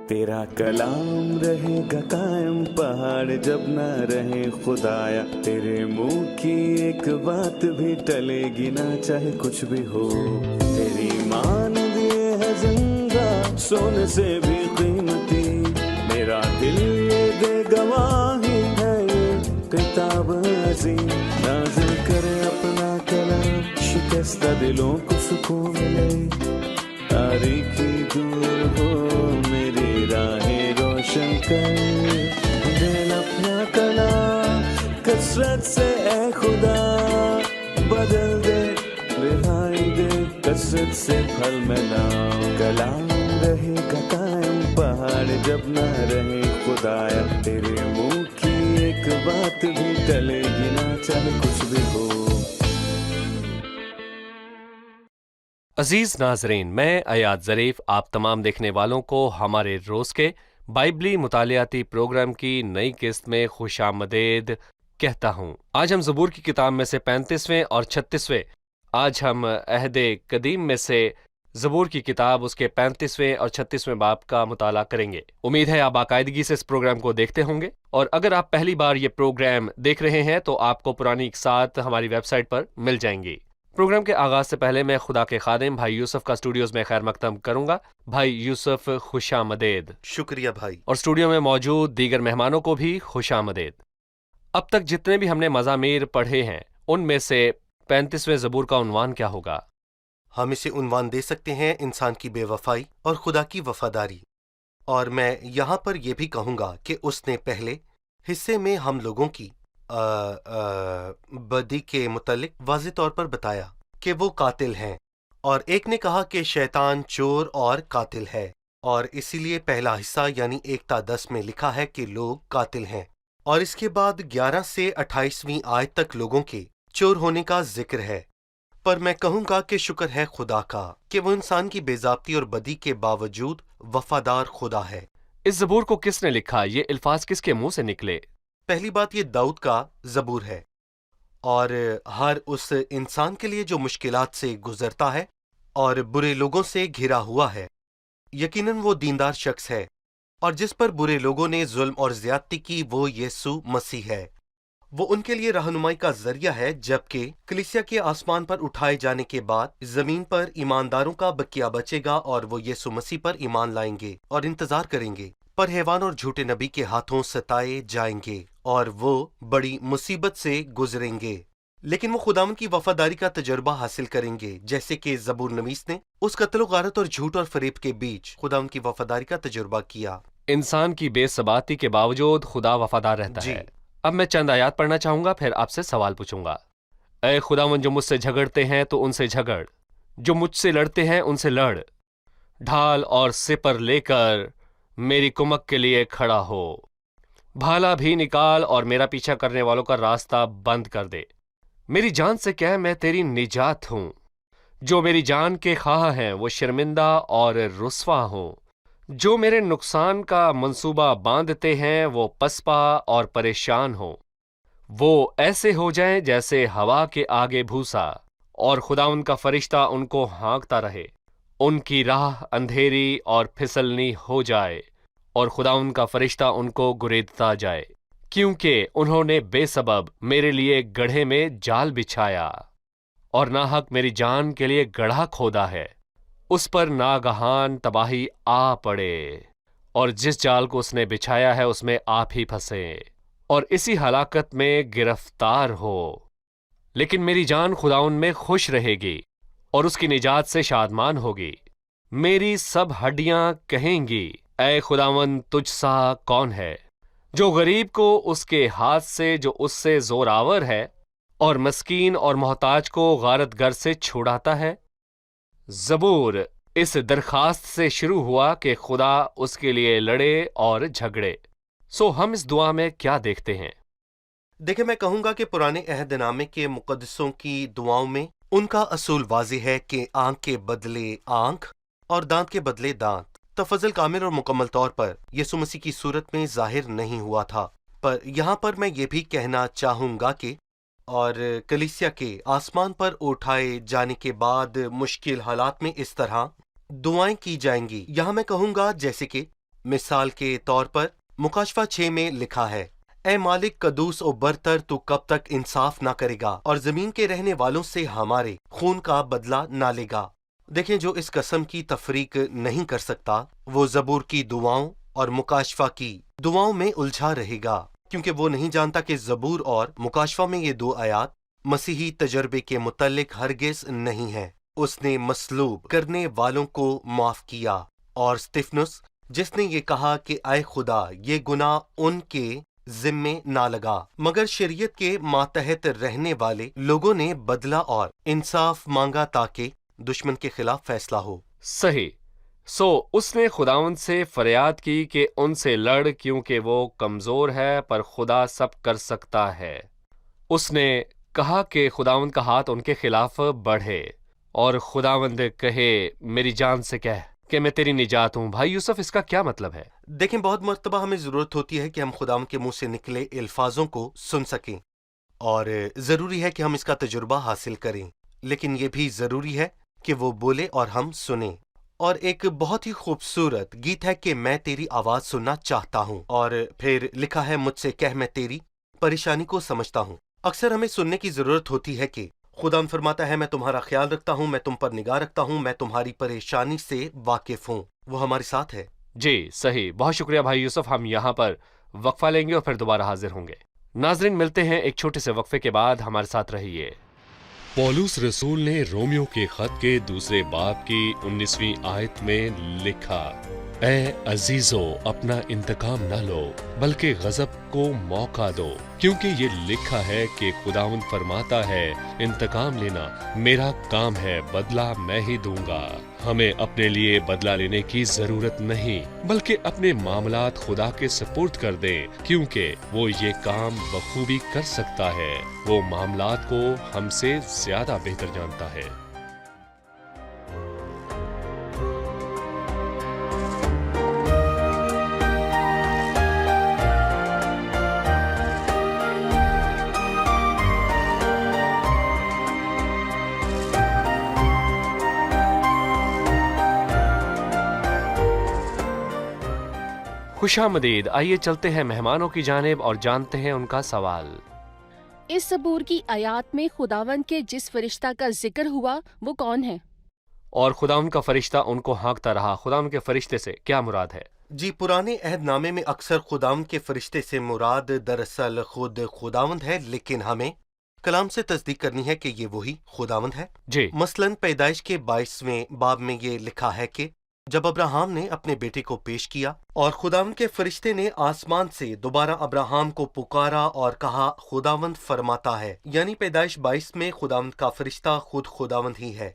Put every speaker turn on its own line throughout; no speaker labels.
तेरा कलाम रहेगा कायम पहाड़ जब ना रहे खुदाया, तेरे मुंह की एक बात भी टलेगी ना चाहे कुछ भी हो। तेरी मान दिए है जिंदा सोने से भी कीमती, मेरा दिल ये दे गवाही है ये किताब अजीम। नाज़िल करे अपना कलाम, शिकस्ता दिलों को सुकून मिले, तारीखी दूर हो मेरी राहें रोशन कर। दिल अपना कलाम कसरत से ए खुदा बदल दे, रिहाई दे कसरत से फल मिला। कलाम रहेगा कायम पहाड़ जब ना रहे खुदाया, तेरे मुंह की एक बात भी टलेगी ना चाहे कुछ भी हो।
अजीज नाजरीन, मैं अयाद ज़रीफ आप तमाम देखने वालों को हमारे रोज़ के बाइबली मुतालियाती प्रोग्राम की नई किस्त में खुशामदीद कहता हूँ। आज हम ज़बूर की किताब में से 35वें और 36वें, आज हम अहदे कदीम में से ज़बूर की किताब उसके 35वें और 36वें बाब का मुताला करेंगे। उम्मीद है आप बाकायदगी से इस प्रोग्राम को देखते होंगे, और अगर आप पहली बार ये प्रोग्राम देख रहे हैं तो आपको पुरानी इकसात हमारी वेबसाइट पर मिल जाएंगी। प्रोग्राम के आगाज से पहले मैं खुदा के खादिम भाई यूसुफ का स्टूडियोज में खैर मकदम करूंगा। भाई यूसुफ खुशामदीद।
शुक्रिया भाई।
और स्टूडियो में मौजूद दीगर मेहमानों को भी खुशामदीद। अब तक जितने भी हमने मज़ामीर पढ़े हैं उनमें से 35वें ज़बूर का उन्वान क्या होगा?
हम इसे उन्वान दे सकते हैं इंसान की बेवफाई और खुदा की वफादारी। और मैं यहाँ पर यह भी कहूँगा कि उसने पहले हिस्से में हम लोगों की बदी के मुतल्लिक वाज़ेह तौर पर बताया कि वो कातिल हैं, और एक ने कहा कि शैतान चोर और कातिल है, और इसीलिए पहला हिस्सा यानी 1-10 में लिखा है कि लोग कातिल हैं, और इसके बाद 11 से 28वीं आयत तक लोगों के चोर होने का जिक्र है। पर मैं कहूँगा कि शुक्र है खुदा का कि वो इंसान की बेज़ाब्ती और बदी के बावजूद वफादार खुदा है।
इस ज़बूर को किसने लिखा? ये अल्फाज किसके मुंह से निकले?
पहली बात, ये दाऊद का ज़बूर है, और हर उस इंसान के लिए जो मुश्किलात से गुजरता है और बुरे लोगों से घिरा हुआ है। यकीनन वो दीनदार शख्स है, और जिस पर बुरे लोगों ने जुल्म और ज़्यादती की वो यीशु मसीह है। वो उनके लिए रहनुमाई का जरिया है, जबकि कलीसिया के आसमान पर उठाए जाने के बाद जमीन पर ईमानदारों का बकिया बचेगा, और वो यीशु मसीह पर ईमान लाएंगे और इंतजार करेंगे, पर हैवान और झूठे नबी के हाथों सताए जाएंगे और वो बड़ी मुसीबत से गुजरेंगे। लेकिन वो खुदावन की वफादारी का तजुर्बा हासिल करेंगे, जैसे कि ज़बूर नवीस ने उस कत्ल गारत और झूठ और फरेब के बीच खुदावन की वफादारी का तजुर्बा किया।
इंसान की बेसबाती के बावजूद खुदा वफादार रहता है। अब मैं चंद आयात पढ़ना चाहूंगा, फिर आपसे सवाल पूछूंगा। ऐ खुदावन, जो मुझसे झगड़ते हैं तो उनसे झगड़, जो मुझसे लड़ते हैं उनसे लड़, ढाल और सिपर लेकर मेरी कुमक के लिए खड़ा हो। भाला भी निकाल और मेरा पीछा करने वालों का रास्ता बंद कर दे। मेरी जान से कह, मैं तेरी निजात हूं। जो मेरी जान के ख्वाह हैं वो शर्मिंदा और रुस्वा हों। जो मेरे नुकसान का मंसूबा बांधते हैं वो पसपा और परेशान हों। वो ऐसे हो जाएं जैसे हवा के आगे भूसा, और खुदा उनका फरिश्ता उनको हाँकता रहे। उनकी राह अंधेरी और फिसलनी हो जाए, और खुदा उनका फरिश्ता उनको गुरेदता जाए, क्योंकि उन्होंने बेसबब मेरे लिए गड्ढे में जाल बिछाया, और नाहक मेरी जान के लिए गड्ढा खोदा है। उस पर नागहान तबाही आ पड़े, और जिस जाल को उसने बिछाया है उसमें आप ही फंसे, और इसी हलाकत में गिरफ्तार हो। लेकिन मेरी जान खुदाउन में खुश रहेगी और उसकी निजात से शादमान होगी। मेरी सब हड्डियां कहेंगी, ऐ खुदावन तुझ सा कौन है, जो गरीब को उसके हाथ से, जो उससे जोरावर है, और मस्कीन और मोहताज को गारतगर से छुड़ाता है। ज़बूर इस दरखास्त से शुरू हुआ कि खुदा उसके लिए लड़े और झगड़े। सो हम इस दुआ में क्या देखते हैं?
देखिए, मैं कहूँगा कि पुराने अहदनामे के मुकद्दसों की दुआओं में उनका असूल वाज़ेह है कि आंख के बदले आंख और दांत के बदले दांत। तफज़ल कामिल और मुकम्मल तौर पर यीशु मसीह की सूरत में जाहिर नहीं हुआ था, पर यहाँ पर मैं ये भी कहना चाहूँगा कि और कलीसिया के आसमान पर उठाए जाने के बाद मुश्किल हालात में इस तरह दुआएं की जाएंगी। यहाँ मैं कहूँगा जैसे कि مثال کے طور پر مکاشفہ 6 میں لکھا ہے، اے مالک قدوس و برتر، تو کب تک انصاف نہ کرے گا اور زمین کے رہنے والوں سے ہمارے خون کا بدلہ نہ لے گا؟ دیکھیں، جو اس قسم کی تفریق نہیں کر سکتا وہ زبور کی دعاؤں اور مکاشفہ کی دعاؤں میں الجھا رہے گا، کیونکہ وہ نہیں جانتا کہ زبور اور مکاشفہ میں یہ 2 آیات مسیحی تجربے کے متعلق ہرگز نہیں ہیں۔ اس نے مصلوب کرنے والوں کو معاف کیا، اور استفنس جس نے یہ کہا کہ اے خدا یہ گناہ ان کے ذمے نہ لگا، مگر شریعت کے ماتحت رہنے والے لوگوں نے بدلہ اور انصاف مانگا تاکہ دشمن کے خلاف فیصلہ ہو۔
صحیح۔ اس نے خداوند سے فریاد کی کہ ان سے لڑ، کیونکہ وہ کمزور ہے پر خدا سب کر سکتا ہے۔ اس نے کہا کہ خداوند کا ہاتھ ان کے خلاف بڑھے، اور خداوند کہے میری جان سے کہہ کہ میں تیری نجات ہوں۔ بھائی یوسف، اس کا کیا مطلب ہے؟
دیکھیں، بہت مرتبہ ہمیں ضرورت ہوتی ہے کہ ہم خداوند کے منہ سے نکلے الفاظوں کو سن سکیں، اور ضروری ہے کہ ہم اس کا تجربہ حاصل کریں، لیکن یہ بھی ضروری ہے کہ وہ بولے اور ہم سنیں۔ اور ایک بہت ہی خوبصورت گیت ہے کہ میں تیری آواز سننا چاہتا ہوں، اور پھر لکھا ہے مجھ سے کہہ میں تیری پریشانی کو سمجھتا ہوں۔ اکثر ہمیں سننے کی ضرورت ہوتی ہے کہ خداوند فرماتا ہے میں تمہارا خیال رکھتا ہوں، میں تم پر نگاہ رکھتا ہوں، میں تمہاری پریشانی سے واقف ہوں، وہ ہمارے ساتھ ہے۔
جی صحیح، بہت شکریہ بھائی یوسف۔ ہم یہاں پر وقفہ لیں گے اور پھر دوبارہ حاضر ہوں گے۔ ناظرین، ملتے ہیں ایک چھوٹے سے وقفے کے بعد، ہمارے ساتھ رہیے۔ پولس رسول نے رومیو کے خط کے 2 باب کی 19ویں آیت میں لکھا، اے عزیزو اپنا انتقام نہ لو بلکہ غضب کو موقع دو، کیونکہ یہ لکھا ہے کہ خداوند فرماتا ہے انتقام لینا میرا کام ہے، بدلہ میں ہی دوں گا۔ ہمیں اپنے لیے بدلہ لینے کی ضرورت نہیں، بلکہ اپنے معاملات خدا کے سپرد کر دیں، کیونکہ وہ یہ کام بخوبی کر سکتا ہے۔ وہ معاملات کو ہم سے زیادہ بہتر جانتا ہے۔ خوش آمدید۔ آئیے چلتے ہیں مہمانوں کی جانب اور جانتے ہیں ان کا سوال۔
اس زبور کی آیات میں خداوند کے جس فرشتہ کا ذکر ہوا وہ کون ہے؟
اور خداوند کا فرشتہ ان کو ہانکتا رہا۔ خداوند کے فرشتے سے کیا مراد ہے؟
جی، پرانے عہد نامے میں اکثر خداوند کے فرشتے سے مراد دراصل خود خداوند ہے، لیکن ہمیں کلام سے تصدیق کرنی ہے کہ یہ وہی خداوند ہے۔
جی،
مثلاً پیدائش کے 22ویں باب میں یہ لکھا ہے کہ جب ابراہام نے اپنے بیٹے کو پیش کیا اور خداوند کے فرشتے نے آسمان سے دوبارہ ابراہام کو پکارا اور کہا خداوند فرماتا ہے، یعنی پیدائش 22 میں خداوند کا فرشتہ خود خداوند ہی ہے۔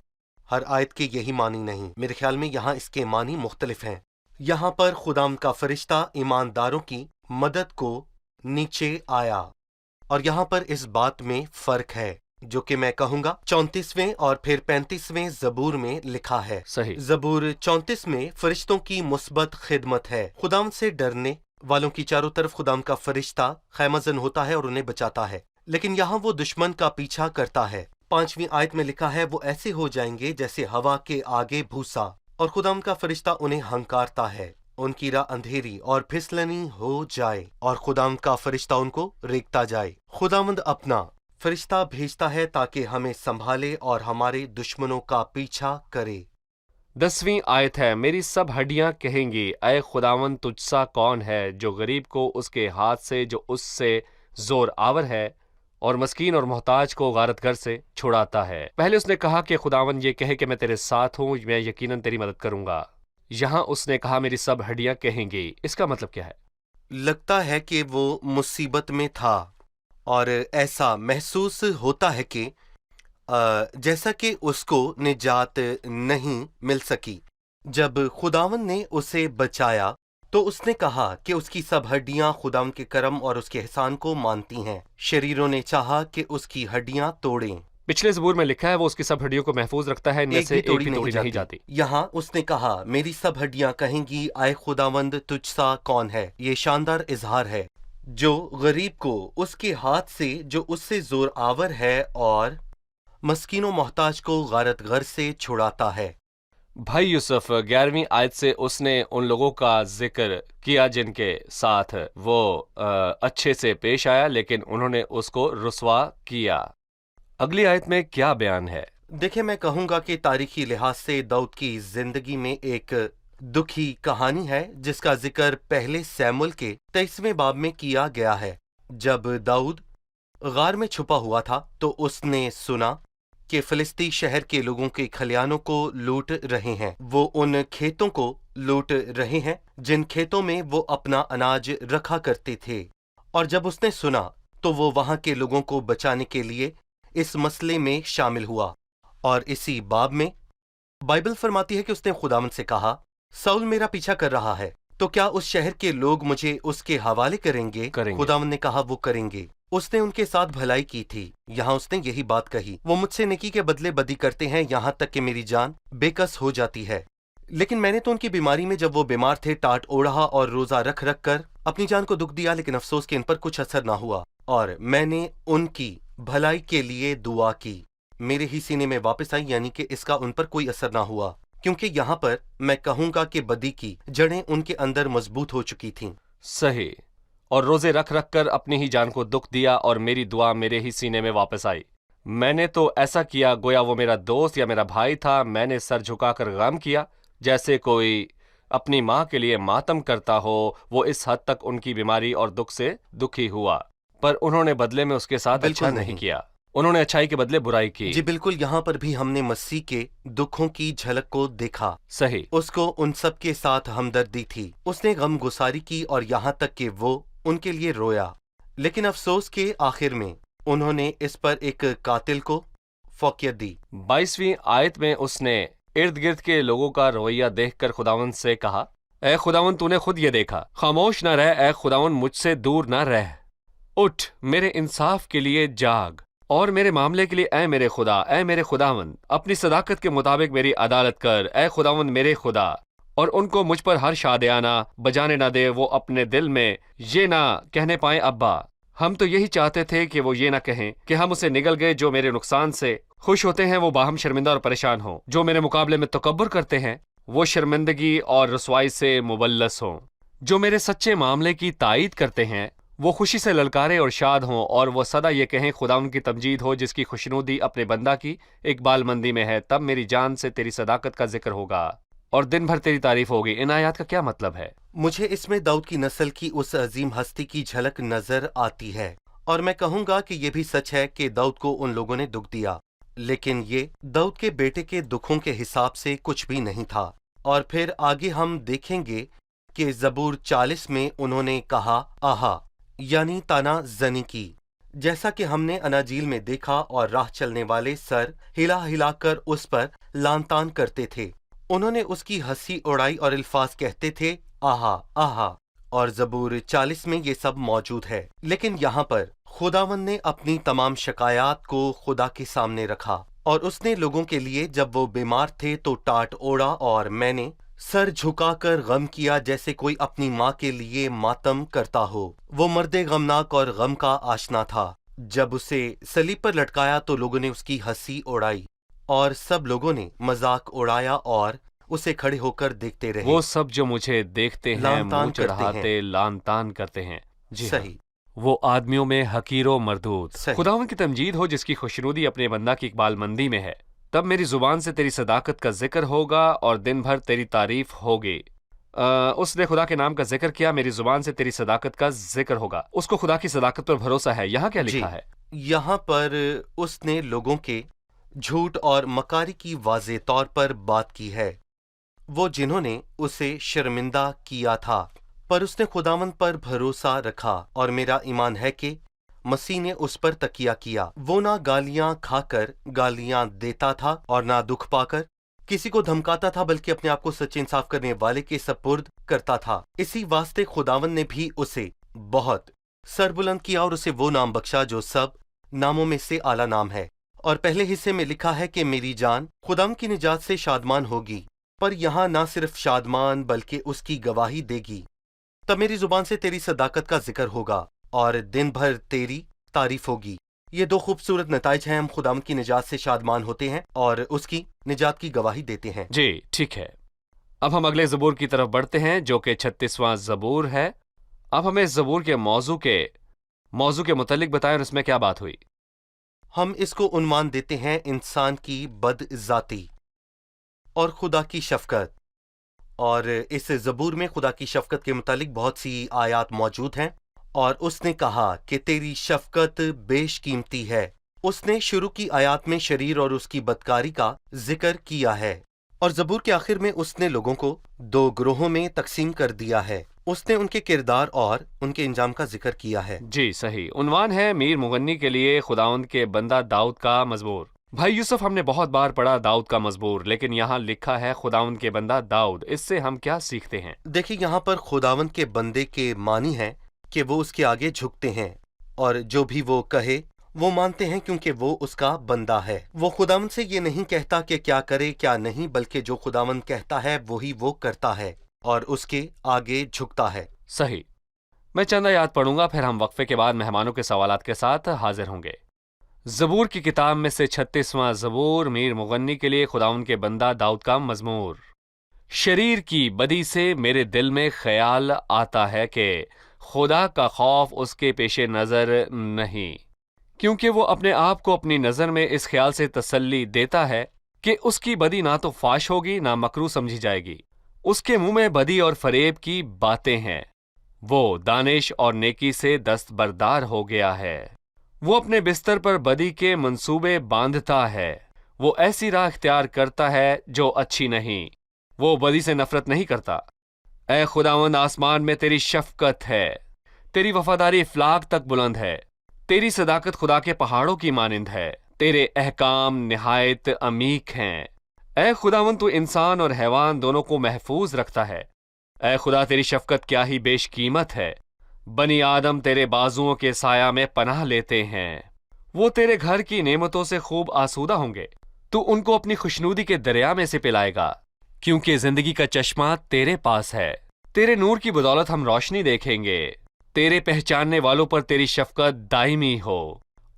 ہر آیت کے یہی معنی نہیں، میرے خیال میں یہاں اس کے معنی مختلف ہیں۔ یہاں پر خداوند کا فرشتہ ایمانداروں کی مدد کو نیچے آیا، اور یہاں پر اس بات میں فرق ہے جو کہ میں کہوں گا 34ویں اور پھر 35ویں زبور میں لکھا ہے۔
صحیح۔
زبور 34 میں فرشتوں کی مثبت خدمت ہے۔ خداوند سے ڈرنے والوں کی چاروں طرف خداوند کا فرشتہ خیمہ زن ہوتا ہے اور انہیں بچاتا ہے، لیکن یہاں وہ دشمن کا پیچھا کرتا ہے۔ 5ویں آیت میں لکھا ہے وہ ایسے ہو جائیں گے جیسے ہوا کے آگے بھوسا، اور خداوند کا فرشتہ انہیں ہنکارتا ہے، ان کی راہ اندھیری اور پھسلنی ہو جائے، اور خداوند کا فرشتہ ان کو ریگتا جائے۔ خداوند اپنا فرشتہ بھیجتا ہے تاکہ ہمیں سنبھالے اور ہمارے دشمنوں کا پیچھا کرے۔
10ویں آیت ہے، میری سب ہڈیاں کہیں گی اے خداوند تجھ سا کون ہے، جو غریب کو اس کے ہاتھ سے جو اس سے زور آور ہے، اور مسکین اور محتاج کو غارت گھر سے چھڑاتا ہے۔ پہلے اس نے کہا کہ خداوند یہ کہے کہ میں تیرے ساتھ ہوں، میں یقیناً تیری مدد کروں گا۔ یہاں اس نے کہا میری سب ہڈیاں کہیں گی، اس کا مطلب کیا ہے؟
لگتا ہے کہ وہ مصیبت میں تھا، اور ایسا محسوس ہوتا ہے کہ جیسا کہ اس کو نجات نہیں مل سکی۔ جب خداوند نے اسے بچایا تو اس نے کہا کہ اس کی سب ہڈیاں خداوند کے کرم اور اس کے احسان کو مانتی ہیں۔ شریروں نے چاہا کہ اس کی ہڈیاں توڑیں۔
پچھلے زبور میں لکھا ہے وہ اس کی سب ہڈیوں کو محفوظ رکھتا ہے، ان میں سے ایک بھی توڑی نہیں جاتی۔
یہاں اس نے کہا میری سب ہڈیاں کہیں گی اے خداوند تجھ سا کون ہے۔ یہ شاندار اظہار ہے، جو غریب کو اس کے ہاتھ سے جو اس سے زور آور ہے اور مسکین و محتاج کو غارت غر سے چھڑاتا ہے۔
भाई यूसुफ 11वीं आयत से उसने उन लोगों का जिक्र किया जिनके साथ वो अच्छे से पेश आया, लेकिन उन्होंने उसको रुस्वा किया। अगली आयत में क्या बयान है?
देखिए, मैं कहूंगा कि तारीखी लिहाज से दाऊद की जिंदगी में एक दुखी कहानी है जिसका जिक्र पहले सैमुएल के 23वें बाब में किया गया है। जब दाऊद गार में छुपा हुआ था तो उसने सुना कि फिलिस्ती शहर के लोगों के खलियानों को लूट रहे हैं। वो उन खेतों को लूट रहे हैं जिन खेतों में वो अपना अनाज रखा करते थे। और जब उसने सुना तो वो वहां के लोगों को बचाने के लिए इस मसले में शामिल हुआ। और इसी बाब में बाइबल फरमाती है कि उसने खुदावंद से कहा, साउल मेरा पीछा कर रहा है, तो क्या उस शहर के लोग मुझे उसके हवाले करेंगे? खुदावंद ने कहा वो करेंगे। उसने उनके साथ भलाई की थी। यहाँ उसने यही बात कही, वो मुझसे नेकी के बदले बदी करते हैं, यहाँ तक कि मेरी जान बेकस हो जाती है। लेकिन मैंने तो उनकी बीमारी में जब वो बीमार थे टाट ओढ़ा और रोजा रख रख कर अपनी जान को दुख दिया, लेकिन अफसोस कि इन पर कुछ असर ना हुआ। और मैंने उनकी भलाई के लिए दुआ की, मेरे ही सीने में वापस आई, यानी कि इसका उन पर कोई असर ना हुआ। क्योंकि यहाँ पर मैं कहूंगा कि बदी की जड़ें उनके अंदर मजबूत हो चुकी थीं।
सही। और रोजे रख रख कर अपनी ही जान को दुख दिया और मेरी दुआ मेरे ही सीने में वापस आई। मैंने तो ऐसा किया गोया वो मेरा दोस्त या मेरा भाई था। मैंने सर झुकाकर गम किया जैसे कोई अपनी माँ के लिए मातम करता हो। वो इस हद तक उनकी बीमारी और दुख से दुखी हुआ, पर उन्होंने बदले में उसके साथ अच्छा नहीं किया। उन्होंने अच्छाई के बदले बुराई की।
जी बिल्कुल, यहाँ पर भी हमने मसीह के दुखों की झलक को देखा।
सही।
उसको उन सब के साथ हमदर्दी थी, उसने गम गुसारी की और यहाँ तक कि वो उनके लिए रोया। लेकिन अफसोस के आखिर में उन्होंने इस पर एक कातिल को फौकियत दी।
22वीं आयत में उसने इर्द गिर्द के लोगों का रवैया देखकर खुदावंद से कहा, ऐ खुदावंद तूने खुद ये देखा, खामोश न रह, ऐ खुदावंद मुझसे दूर न रह। उठ, मेरे इंसाफ के लिए जाग और मेरे मामले के लिए ऐ मेरे खुदा, ऐ मेरे खुदावंद अपनी सदाकत के मुताबिक मेरी अदालत कर, ऐ खुदावंद मेरे खुदा। और उनको मुझ पर हर शादियाना बजाने ना दे, वो अपने दिल में ये ना कहने पाए अब्बा। हम तो यही चाहते थे कि वो ये ना कहें कि हम उसे निगल गए। जो मेरे नुकसान से खुश होते हैं वो बाहम शर्मिंदा और परेशान हों। जो मेरे मुकाबले में तकब्बुर करते हैं वो शर्मिंदगी और रसवाई से मुबल्लस हों। जो मेरे सच्चे मामले की तायीद करते हैं वो खुशी से ललकारे और शाद हों, और वो सदा ये कहें खुदा उनकी तमजीद हो जिसकी खुशनुदी अपने बंदा की इकबालमंदी में है। तब मेरी जान से तेरी सदाकत का जिक्र होगा और दिन भर तेरी तारीफ होगी। इन आयात का क्या मतलब है?
मुझे इसमें दाऊद की नस्ल की उस अजीम हस्ती की झलक नजर आती है। और मैं कहूंगा कि ये भी सच है कि दाऊद को उन लोगों ने दुख दिया, लेकिन ये दाऊद के बेटे के दुखों के हिसाब से कुछ भी नहीं था। और फिर आगे हम देखेंगे कि ज़बूर 40 में उन्होंने कहा आहा, यानी ताना जनी की, जैसा कि हमने अनाजील में देखा, और राह चलने वाले सर हिला हिलाकर उस पर लानतान करते थे। उन्होंने उसकी हंसी उड़ाई और अल्फाज कहते थे आहा आहा। और ज़बूर 40 में ये सब मौजूद है। लेकिन यहाँ पर खुदावंद ने अपनी तमाम शिकायत को खुदा के सामने रखा, और उसने लोगों के लिए जब वो बीमार थे तो टाट ओढ़ा, और मैंने सर झुकाकर गम किया जैसे कोई अपनी माँ के लिए मातम करता हो। वो मर्दे गमनाक और गम का आशना था। जब उसे सलीब पर लटकाया तो लोगों ने उसकी हंसी उड़ाई, और सब लोगों ने मजाक उड़ाया और उसे खड़े होकर देखते रहे।
वो सब जो मुझे देखते हैं मुंह चढ़ाते लान तान करते हैं। जी
सही।
हाँ। वो आदमियों में हकीरो मरदूद। खुदावंद की तमजीद हो जिसकी खुशनुदी अपने बंदा की इकबालमंदी में है। तब मेरी जुबान से तेरी सदाकत का जिक्र होगा और दिन भर तेरी तारीफ होगी। उसने खुदा के नाम का जिक्र किया, मेरी जुबान से तेरी सदाकत का जिक्र होगा। उसको खुदा की सदाकत पर भरोसा है। यहाँ क्या लिखा है?
यहाँ पर उसने लोगों के झूठ और मकारी की वाज़े तौर पर बात की है, वो जिन्होंने उसे शर्मिंदा किया था। पर उसने खुदावंद पर भरोसा रखा, और मेरा ईमान है कि मसीह ने उस पर तकिया किया। वो ना गालियां खाकर गालियां देता था और ना दुख पाकर किसी को धमकाता था, बल्कि अपने आप को सच्चे इंसाफ करने वाले के सपुर्द करता था। इसी वास्ते खुदावंद ने भी उसे बहुत सरबुलंद किया और उसे वो नाम बख्शा जो सब नामों में से आला नाम है। और पहले हिस्से में लिखा है कि मेरी जान खुदावंद की निजात से शादमान होगी। पर यहाँ ना सिर्फ शादमान बल्कि उसकी गवाही देगी। तब मेरी जुबान से तेरी सदाकत का जिक्र होगा और दिन भर तेरी तारीफ होगी। یہ دو خوبصورت نتائج ہیں. ہم خداوند کی نجات سے شادمان ہوتے ہیں اور اس کی نجات کی گواہی دیتے ہیں.
جی ٹھیک ہے. اب ہم اگلے زبور کی طرف بڑھتے ہیں جو کہ 36واں زبور ہے. اب ہمیں اس زبور کے موضوع کے متعلق بتائیں اور اس میں کیا بات ہوئی.
ہم اس کو عنوان دیتے ہیں انسان کی بد ذاتی اور خدا کی شفقت. اور اس زبور میں خدا کی شفقت کے متعلق بہت سی آیات موجود ہیں. اور اس نے کہا کہ تیری شفقت بیش قیمتی ہے. اس نے شروع کی آیات میں شریر اور اس کی بدکاری کا ذکر کیا ہے. اور زبور کے آخر میں اس نے لوگوں کو دو گروہوں میں تقسیم کر دیا ہے. اس نے ان کے کردار اور ان کے انجام کا ذکر کیا ہے.
جی صحیح. عنوان ہے میر مغنی کے لیے خداوند کے بندہ داؤد کا مزمور. بھائی یوسف، ہم نے بہت بار پڑھا داؤد کا مزمور، لیکن یہاں لکھا ہے خداوند کے بندہ داؤد. اس سے ہم کیا سیکھتے ہیں؟
دیکھیے یہاں پر خداوند کے بندے کے معنی ہے کہ وہ اس کے آگے جھکتے ہیں اور جو بھی وہ کہے وہ مانتے ہیں کیونکہ وہ اس کا بندہ ہے. وہ خداوند سے یہ نہیں کہتا کہ کیا کرے کیا نہیں، بلکہ جو خداوند کہتا ہے وہی وہ کرتا ہے اور اس کے آگے جھکتا ہے.
صحیح. میں چند آیات پڑھوں گا، پھر ہم وقفے کے بعد مہمانوں کے سوالات کے ساتھ حاضر ہوں گے. زبور کی کتاب میں سے 36واں زبور، میر مغنی کے لیے خداوند کے بندہ داؤد کا مزمور. شریر کی بدی سے میرے دل میں خیال آتا ہے کہ خدا کا خوف اس کے پیش نظر نہیں، کیونکہ وہ اپنے آپ کو اپنی نظر میں اس خیال سے تسلی دیتا ہے کہ اس کی بدی نہ تو فاش ہوگی نہ مکروہ سمجھی جائے گی. اس کے منہ میں بدی اور فریب کی باتیں ہیں. وہ دانش اور نیکی سے دستبردار ہو گیا ہے. وہ اپنے بستر پر بدی کے منصوبے باندھتا ہے. وہ ایسی راہ اختیار کرتا ہے جو اچھی نہیں. وہ بدی سے نفرت نہیں کرتا. اے خداوند، آسمان میں تیری شفقت ہے، تیری وفاداری افلاق تک بلند ہے. تیری صداقت خدا کے پہاڑوں کی مانند ہے. تیرے احکام نہایت عمیق ہیں. اے خداوند، تو انسان اور حیوان دونوں کو محفوظ رکھتا ہے. اے خدا، تیری شفقت کیا ہی بیش قیمت ہے. بنی آدم تیرے بازوؤں کے سایہ میں پناہ لیتے ہیں. وہ تیرے گھر کی نعمتوں سے خوب آسودہ ہوں گے. تو ان کو اپنی خوشنودی کے دریا میں سے پلائے گا، کیونکہ زندگی کا چشمہ تیرے پاس ہے. تیرے نور کی بدولت ہم روشنی دیکھیں گے. تیرے پہچاننے والوں پر تیری شفقت دائمی ہو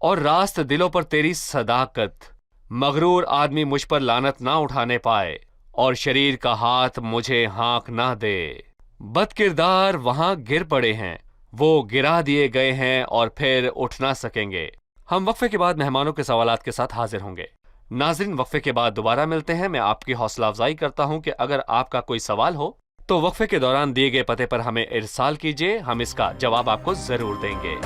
اور راست دلوں پر تیری صداقت. مغرور آدمی مجھ پر لعنت نہ اٹھانے پائے اور شریر کا ہاتھ مجھے ہانک نہ دے. بد کردار وہاں گر پڑے ہیں، وہ گرا دیے گئے ہیں اور پھر اٹھ نہ سکیں گے. ہم وقفے کے بعد مہمانوں کے سوالات کے ساتھ حاضر ہوں گے. ناظرین، وقفے کے بعد دوبارہ ملتے ہیں. میں آپ کی حوصلہ افزائی کرتا ہوں کہ اگر آپ کا کوئی سوال ہو تو وقفے کے دوران دیے گئے پتے پر ہمیں ارسال کیجیے. ہم اس کا جواب آپ کو ضرور دیں گے.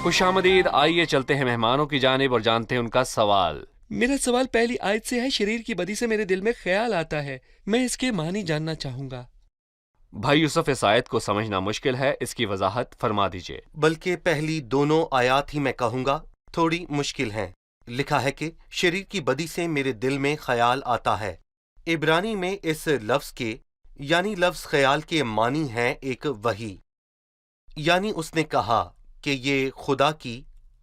خوش آمدید. آئیے چلتے ہیں مہمانوں کی جانب اور جانتے ہیں ان کا سوال.
میرا سوال پہلی آیت سے ہے. شریر کی بدی سے میرے دل میں خیال آتا ہے. میں اس کے معنی جاننا چاہوں گا.
بھائی یوسف، اس آیت کو سمجھنا مشکل ہے، اس کی وضاحت فرما دیجیے.
بلکہ پہلی دونوں آیات ہی میں کہوں گا تھوڑی مشکل ہیں. لکھا ہے کہ شریر کی بدی سے میرے دل میں خیال آتا ہے. عبرانی میں اس لفظ کے یعنی لفظ خیال کے معنی ہیں ایک وحی. یعنی اس نے کہا کہ یہ خدا کی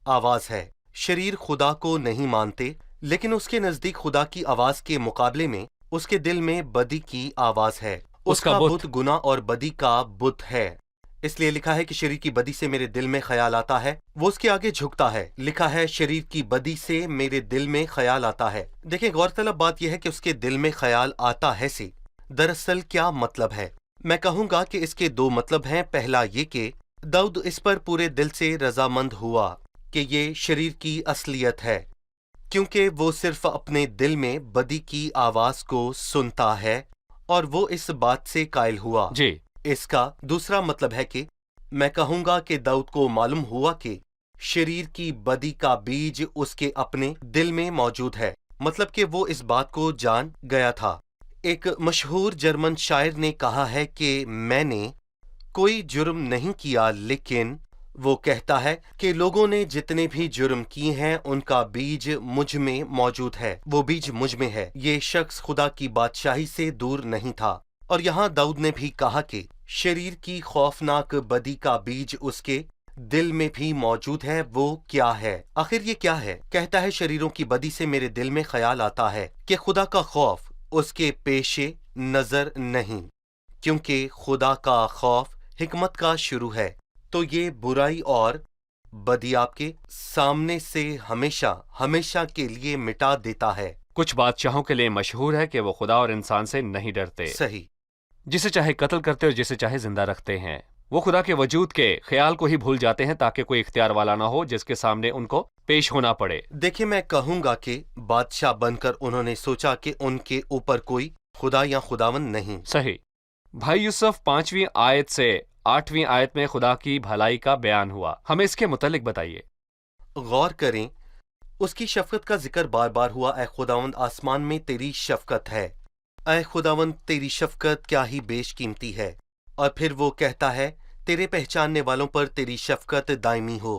آواز ہے. شریر خدا کو نہیں مانتے، لیکن اس کے نزدیک خدا کی آواز کے مقابلے میں اس کے دل میں بدی کی آواز ہے. اس کا بت گناہ اور بدی کا بت ہے. اس لیے لکھا ہے کہ شریر کی بدی سے میرے دل میں خیال آتا ہے. وہ اس کے آگے جھکتا ہے. لکھا ہے شریر کی بدی سے میرے دل میں خیال آتا ہے. دیکھیں، غور طلب بات یہ ہے کہ اس کے دل میں خیال آتا ہے سے دراصل کیا مطلب ہے. میں کہوں گا کہ اس کے دو مطلب ہیں. پہلا یہ کہ داؤد اس پر پورے دل سے رضامند ہوا کہ یہ شریر کی اصلیت ہے، کیونکہ وہ صرف اپنے دل میں بدی کی آواز کو سنتا ہے اور وہ اس بات سے قائل ہوا.
جی.
اس کا دوسرا مطلب ہے کہ میں کہوں گا کہ داؤد کو معلوم ہوا کہ شریر کی بدی کا بیج اس کے اپنے دل میں موجود ہے. مطلب کہ وہ اس بات کو جان گیا تھا. ایک مشہور جرمن شاعر نے کہا ہے کہ میں نے کوئی جرم نہیں کیا، لیکن وہ کہتا ہے کہ لوگوں نے جتنے بھی جرم کیے ہیں ان کا بیج مجھ میں موجود ہے. وہ بیج مجھ میں ہے. یہ شخص خدا کی بادشاہی سے دور نہیں تھا. اور یہاں داؤد نے بھی کہا کہ شریر کی خوفناک بدی کا بیج اس کے दिल में भी मौजूद है वो क्या है। आखिर ये क्या है? कहता है शरीरों की बदी से मेरे दिल में ख्याल आता है कि खुदा का खौफ उसके पेशे नजर नहीं, क्योंकि खुदा का खौफ हिकमत का शुरू है। तो ये बुराई और बदी आपके सामने से हमेशा हमेशा के लिए मिटा देता है।
कुछ बादशाहों के लिए मशहूर है कि वो खुदा और इंसान से नहीं डरते,
सही।
जिसे चाहे कत्ल करते और जिसे चाहे जिंदा रखते हैं। वो खुदा के वजूद के ख्याल को ही भूल जाते हैं ताकि कोई इख्तियार वाला ना हो जिसके सामने उनको पेश होना पड़े।
देखिए, मैं कहूंगा कि बादशाह बनकर उन्होंने सोचा कि उनके ऊपर कोई खुदा या खुदावन नहीं।
सही। भाई यूसुफ 5वीं आयत से 8वीं आयत में खुदा की भलाई का बयान हुआ, हमें इसके मुतालिक बताइए।
गौर करें, उसकी शफकत का जिक्र बार बार हुआ। ऐ खुदावंद, आसमान में तेरी शफकत है। ऐ खुदावंद, तेरी शफकत क्या ही बेशकीमती है। और फिर वो कहता है, तेरे पहचानने वालों पर तेरी शफकत दायमी हो।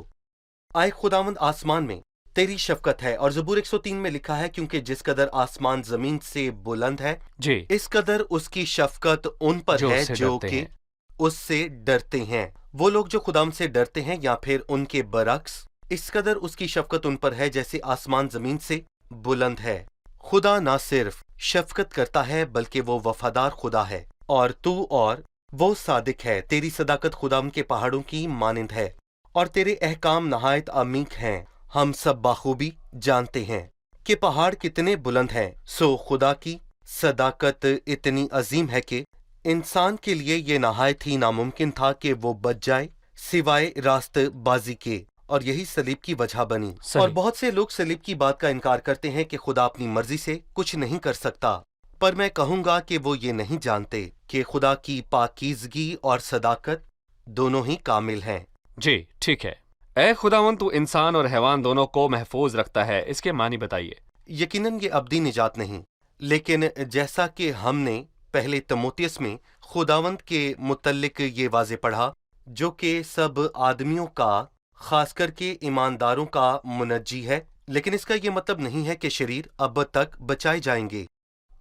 ऐ खुदावंद, आसमान में तेरी शफकत है। और ज़बूर 103 में लिखा है, क्योंकि जिस कदर आसमान जमीन से बुलंद है
जी,
इस कदर उसकी शफकत उन पर
जो
है
उससे
जो
डरते
कि
हैं।
उससे डरते हैं। वो लोग जो खुदाम से डरते हैं, या फिर उनके बरक्स, इस कदर उसकी शफकत उन पर है जैसे आसमान जमीन से बुलंद है। खुदा ना सिर्फ शफकत करता है बल्कि वो वफादार खुदा है, और तू और वो सादिक है। तेरी सदाकत खुदाम के पहाड़ों की मानिंद है, और तेरे अहकाम नहायत अमीक हैं। हम सब बाखूबी जानते हैं कि पहाड़ कितने बुलंद हैं। सो खुदा की सदाकत इतनी अजीम है कि इंसान के लिए ये नहायत ही नामुमकिन था कि वो बच जाए सिवाय रास्तबाजी के, और यही सलीब की वजह बनी।
सही।
और बहुत से लोग सलीब की बात का इनकार करते हैं कि खुदा अपनी मर्जी से कुछ नहीं कर सकता, पर मैं कहूंगा कि वो ये नहीं जानते कि खुदा की पाकीज़गी और सदाकत दोनों ही कामिल हैं।
जी, ठीक है। ऐ खुदावन, तू इंसान और हैवान दोनों को महफूज रखता है, इसके मानी बताइए।
यकीनन ये अब्दी निजात नहीं, लेकिन जैसा कि हमने पहले तमोतियस में खुदावंत के मुतल्लिक ये वाज़े पढ़ा, जो कि सब आदमियों का, खास करके ईमानदारों का मुनज्जी है, लेकिन इसका ये मतलब नहीं है कि शरीर अब तक बचाए जाएंगे।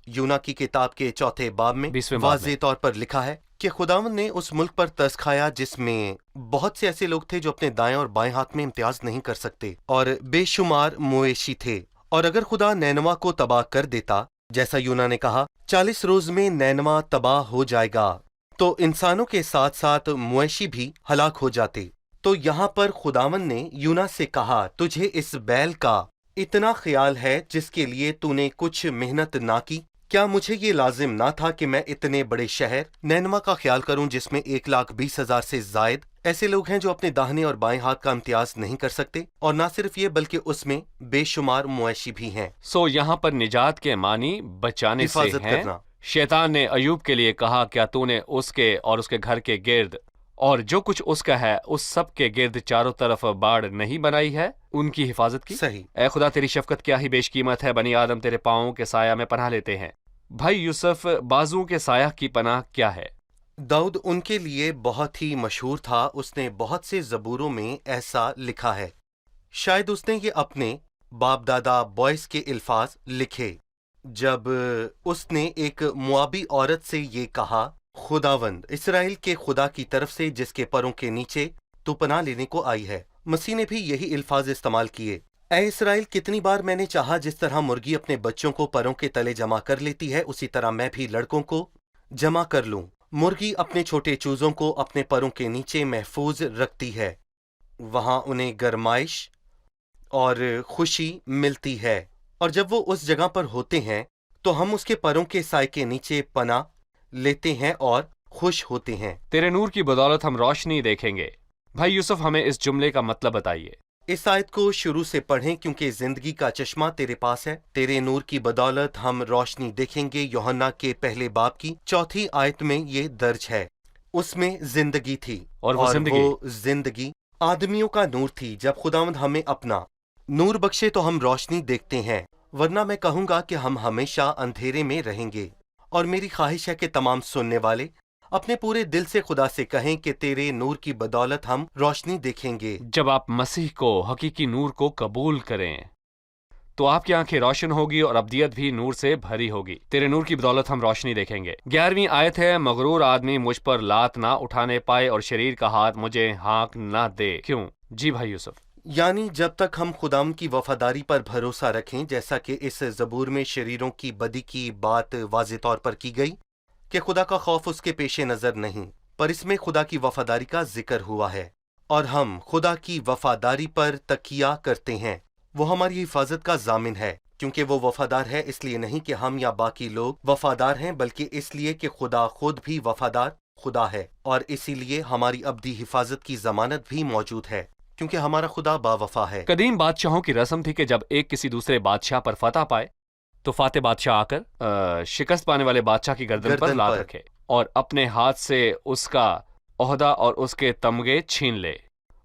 यूना की किताब के 4 बाब में
20वें बाब
वाज़े तौर पर लिखा है कि खुदावंद ने उस मुल्क पर तरस खाया जिसमें बहुत से ऐसे लोग थे जो अपने दाएं और बाएं हाथ में इम्तियाज नहीं कर सकते, और बेशुमार मुएशी थे। और अगर खुदा नैनवा को तबाह कर देता, जैसा यूना ने कहा, 40 रोज में नैनवा तबाह हो जाएगा, तो इंसानों के साथ साथ मुएशी भी हलाक हो जाते। तो यहाँ पर खुदावन ने यूना से कहा, तुझे इस बैल का इतना ख्याल है जिसके लिए तूने कुछ मेहनत ना की। क्या मुझे ये लाजिम ना था कि मैं इतने बड़े शहर नैनवा का ख्याल करूं जिसमें 1,20,000 से जायद ऐसे लोग हैं जो अपने दाहिने और बाएं हाथ का इम्तियाज नहीं कर सकते, और ना सिर्फ ये बल्कि उसमें बेशुमार मुआशी भी हैं।
सो यहाँ पर निजात के मानी बचाने से
हिफाजत
हैं।
करना।
शैतान ने अयूब के लिए कहा, क्या तूने उसके और उसके घर के गिर्द और जो कुछ उसका है उस सब के गिर्द चारों तरफ बाड़ नहीं बनाई है, उनकी हिफाजत की?
सही।
ऐ खुदा, तेरी शफकत क्या ही बेशकीमत है। बनी आदम तेरे पाँवों के साया में पनाह लेते हैं। भाई यूसुफ, बाजुओं के साया की पनाह क्या है?
दाऊद उनके लिए बहुत ही मशहूर था। उसने बहुत से ज़बूरों में ऐसा लिखा है। शायद उसने ये अपने बाप दादा बॉयस के अल्फाज लिखे जब उसने एक मुआबी औरत से ये कहा, खुदावंद इसराइल के खुदा की तरफ से जिसके परों के नीचे तू पनाह लेने को आई है। मसीह ने भी यही अल्फाज इस्तेमाल किए। ऐ इसराइल, कितनी बार मैंने चाहा जिस तरह मुर्गी अपने बच्चों को परों के तले जमा कर लेती है, उसी तरह मैं भी लड़कों को जमा कर लूं। मुर्गी अपने छोटे चूजों को अपने परों के नीचे महफूज रखती है, वहां उन्हें गरमाइश और खुशी मिलती है, और जब वो उस जगह पर होते हैं तो हम उसके परों के साए के नीचे पनाह लेते हैं और खुश होते हैं।
तेरे नूर की बदौलत हम रोशनी देखेंगे। भाई यूसुफ, हमें इस जुमले का मतलब बताइए।
इस आयत को शुरू से पढ़ें, क्योंकि जिंदगी का चश्मा तेरे पास है। तेरे नूर की बदौलत हम रोशनी देखेंगे। यूहन्ना के पहले बाब की 4 आयत में ये दर्ज है। उसमें जिंदगी थी,
और वो
जिंदगी आदमियों का नूर थी। जब खुदावंद हमें अपना नूर बख्शे तो हम रोशनी देखते हैं, वरना मैं कहूंगा कि हम हमेशा अंधेरे में रहेंगे। और मेरी ख्वाहिश है कि तमाम सुनने वाले अपने पूरे दिल से खुदा से कहें कि तेरे नूर की बदौलत हम रोशनी देखेंगे।
जब आप मसीह को, हकीकी नूर को कबूल करें تو آپ کی آنکھیں روشن ہوگی اور ابدیت بھی نور سے بھری ہوگی. تیرے نور کی بدولت ہم روشنی دیکھیں گے. 11ویں آیت ہے, مغرور آدمی مجھ پر لات نہ اٹھانے پائے اور شریر کا ہاتھ مجھے ہانک نہ دے. کیوں؟ جی بھائی یوسف.
یعنی جب تک ہم خداوند کی وفاداری پر بھروسہ رکھیں، جیسا کہ اس زبور میں شریروں کی بدی کی بات واضح طور پر کی گئی کہ خدا کا خوف اس کے پیش نظر نہیں، پر اس میں خدا کی وفاداری کا ذکر ہوا ہے، اور ہم خدا کی وفاداری پر تکیہ کرتے ہیں. وہ ہماری حفاظت کا ضامن ہے، کیونکہ وہ وفادار ہے اس لیے نہیں کہ ہم یا باقی لوگ وفادار ہیں، بلکہ اس لیے کہ خدا خود بھی وفادار خدا ہے، اور اسی لیے ہماری ابدی حفاظت کی ضمانت بھی موجود ہے، کیونکہ ہمارا خدا باوفا ہے.
قدیم بادشاہوں کی رسم تھی کہ جب ایک کسی دوسرے بادشاہ پر فتح پائے تو فاتح بادشاہ آ کر شکست پانے والے بادشاہ کی گردن پر لات رکھے اور اپنے ہاتھ سے اس کا عہدہ اور اس کے تمغے چھین لے.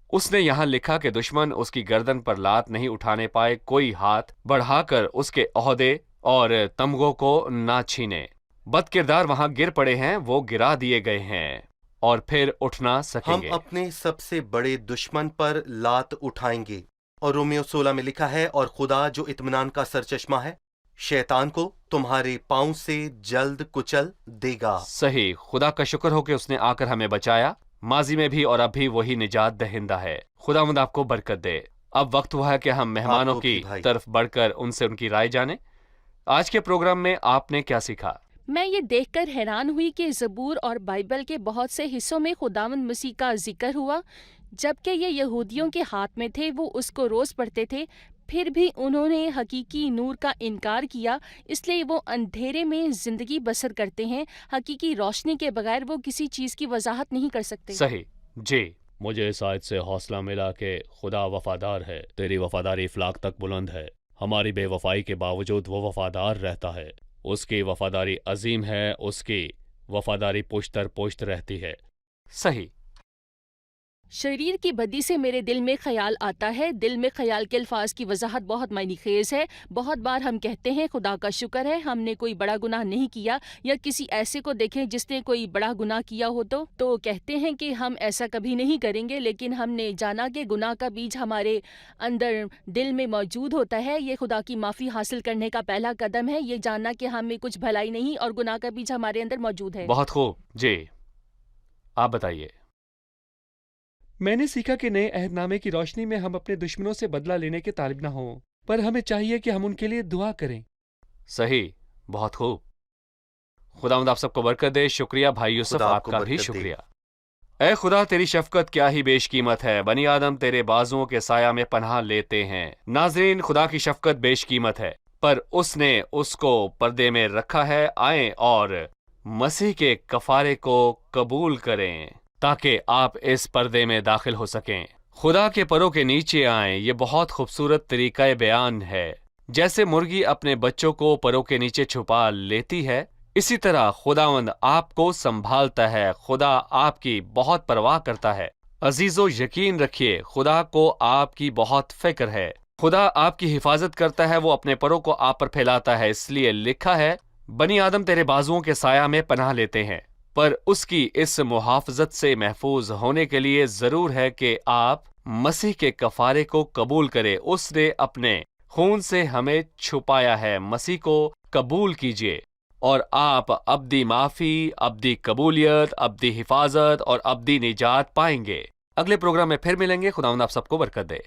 اس نے یہاں لکھا کہ دشمن اس کی گردن پر لات نہیں اٹھانے پائے، کوئی ہاتھ بڑھا کر اس کے عہدے اور تمغوں کو نہ چھینے. بد کردار وہاں گر پڑے ہیں، وہ گرا دیے گئے ہیں اور پھر اٹھ نہ سکیں گے.
ہم اپنے سب سے بڑے دشمن پر لات اٹھائیں گے، اور رومیو 16 میں لکھا ہے، اور خدا جو اطمینان کا سرچشمہ ہے شیطان کو تمہارے پاؤں سے جلد کچل دے گا.
صحیح. خدا کا شکر ہو کہ اس نے آ کر ہمیں بچایا، ماضی میں بھی اور اب بھی وہی نجات دہندہ ہے. خداوند آپ کو برکت دے. اب وقت ہوا ہے کہ ہم مہمانوں کی طرف بڑھ کر ان سے ان کی رائے جانیں. آج کے پروگرام میں آپ نے کیا سیکھا؟
میں یہ دیکھ کر حیران ہوئی کہ زبور اور بائبل کے بہت سے حصوں میں خداوند مسیح کا ذکر ہوا، جبکہ یہ یہودیوں کے ہاتھ میں تھے، وہ اس کو روز پڑھتے تھے، پھر بھی انہوں نے حقیقی نور کا انکار کیا، اس لیے وہ اندھیرے میں زندگی بسر کرتے ہیں. حقیقی روشنی کے بغیر وہ کسی چیز کی وضاحت نہیں کر سکتے.
صحیح. جی. مجھے اس آیت سے حوصلہ ملا کہ خدا وفادار ہے، تیری وفاداری افلاک تک بلند ہے. ہماری بے وفائی کے باوجود وہ وفادار رہتا ہے. اس کی وفاداری عظیم ہے، اس کی وفاداری پشت در پشت رہتی ہے. صحیح.
شریر کی بدی سے میرے دل میں خیال آتا ہے. دل میں خیال کے الفاظ کی وضاحت بہت معنی خیز ہے. بہت بار ہم کہتے ہیں خدا کا شکر ہے ہم نے کوئی بڑا گناہ نہیں کیا، یا کسی ایسے کو دیکھیں جس نے کوئی بڑا گناہ کیا ہو تو کہتے ہیں کہ ہم ایسا کبھی نہیں کریں گے، لیکن ہم نے جانا کہ گناہ کا بیج ہمارے اندر دل میں موجود ہوتا ہے. یہ خدا کی معافی حاصل کرنے کا پہلا قدم ہے، یہ جاننا کہ ہم میں کچھ بھلائی نہیں اور گناہ کا بیج ہمارے اندر موجود ہے.
بہت خوب. جی آپ بتائیے.
میں نے سیکھا کہ نئے عہد نامے کی روشنی میں ہم اپنے دشمنوں سے بدلہ لینے کے طالب نہ ہوں، پر ہمیں چاہیے کہ ہم ان کے لیے دعا کریں.
صحیح. بہت خوب. خداوند آپ سب کو برکت دے. شکریہ بھائی یوسف، آپ کا بھی شکریہ. اے خدا تیری شفقت کیا ہی بیش قیمت ہے، بنی آدم تیرے بازوؤں کے سایہ میں پناہ لیتے ہیں. ناظرین، خدا کی شفقت بیش قیمت ہے، پر اس نے اس کو پردے میں رکھا ہے. آئیں اور مسیح کے کفارے کو قبول کریں تاکہ آپ اس پردے میں داخل ہو سکیں. خدا کے پروں کے نیچے آئیں. یہ بہت خوبصورت طریقہ بیان ہے. جیسے مرغی اپنے بچوں کو پروں کے نیچے چھپا لیتی ہے، اسی طرح خداوند آپ کو سنبھالتا ہے. خدا آپ کی بہت پرواہ کرتا ہے. عزیزو، یقین رکھیے خدا کو آپ کی بہت فکر ہے. خدا آپ کی حفاظت کرتا ہے، وہ اپنے پروں کو آپ پر پھیلاتا ہے. اس لیے لکھا ہے، بنی آدم تیرے بازوؤں کے سایہ میں پناہ لیتے ہیں. پر اس کی اس محافظت سے محفوظ ہونے کے لیے ضرور ہے کہ آپ مسیح کے کفارے کو قبول کریں. اس نے اپنے خون سے ہمیں چھپایا ہے. مسیح کو قبول کیجیے اور آپ ابدی معافی، ابدی قبولیت، ابدی حفاظت اور ابدی نجات پائیں گے. اگلے پروگرام میں پھر ملیں گے. خداوند آپ سب کو برکت دے.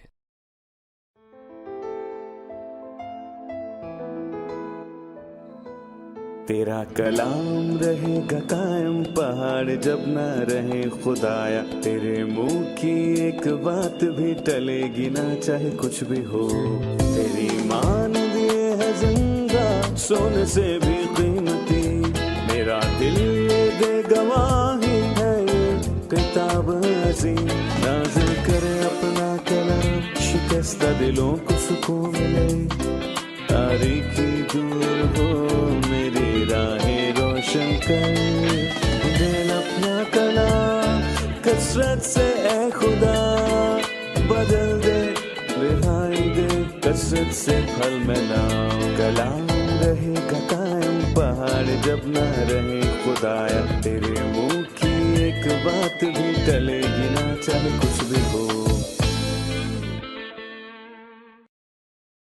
تیرا کلام رہے گا قائم، پہاڑ جب نہ رہے خدایا. تیرے منہ کی ایک بات بھی ٹلے گی نہ، چاہے کچھ بھی ہو. تیری مان دیے ہے زندہ، سونے سے بھی قیمتی. میرا دل یہ دے گواہی ہے، یہ کتاب عظیم. نازل کرے اپنا کلام، شکستہ دلوں کو سکون ملے. تاریکی دور ہو میری راہیں روشن کر، دل اپنا کلام کثرت سے اے خدا بدل دے. رہائی دے کثرت سے پھل میں لاؤ. کلام رہے گا قائم، پہاڑ جب نہ رہے خدایا. تیرے منہ کی ایک بات بھی ٹلے گی نہ، چاہے